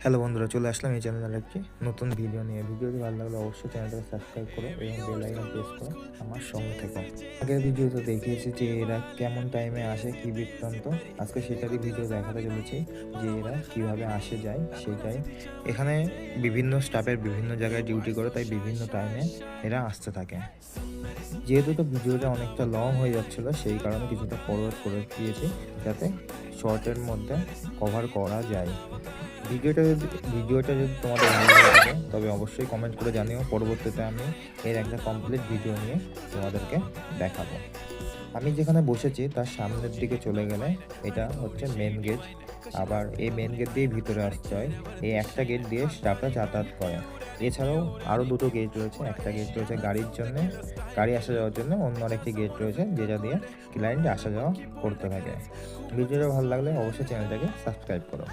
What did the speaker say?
Hello বন্ধুরা, চলে আসলাম এই চ্যানেলের একটি নতুন ভিডিও নিয়ে। ভিডিওটি ভালো লাগলে অবশ্যই চ্যানেলটাকে সাবস্ক্রাইব করো এবং বেল আইকন প্রেস করো আমার সঙ্গে থেকো। আগের ভিডিওতে দেখিয়েছি যে এরা কেমন টাইমে আসে, কি বৃত্তান্ত। আজকে সেটারই ভিডিও দেখাতে চলেছি যে এরা কিভাবে আসে যায় সেটাই। এখানে বিভিন্ন স্টাফের বিভিন্ন জায়গায় ডিউটি করে, তাই বিভিন্ন টাইমে এরা আসতে থাকে। যেহেতু তো ভিডিওটা অনেকটা লং হয়ে যাচ্ছিলো, সেই কারণে কিছুটা ফরওয়ার্ড করে দিয়েছি যাতে শর্টের মধ্যে কভার করা যায়। ভিডিওটা যদি তোমাদের ভালো লেগে থাকে তবে অবশ্যই কমেন্ট করে জানিও। পরবর্তীতে আমি এর একটা কমপ্লিট ভিডিও নিয়ে তোমাদেরকে দেখাবো। আমি যেখানে বসেছি তার সামনের দিকে চলে গেলে এটা হচ্ছে মেন গেট। আবার এই মেন গেট দিয়ে ভিতরে আসতে হয়। এই একটা গেট দিয়ে স্টাফরা যাতায়াত করে। এছাড়াও আরও দুটো গেট রয়েছে। একটা গেট রয়েছে গাড়ির জন্যে, গাড়ি আসা যাওয়ার জন্য। অন্য আরেকটি গেট রয়েছে যেটা দিয়ে ক্লায়েন্ট আসা যাওয়া করতে থাকে। ভিডিওটা ভালো লাগলে অবশ্যই চ্যানেলটাকে সাবস্ক্রাইব করো।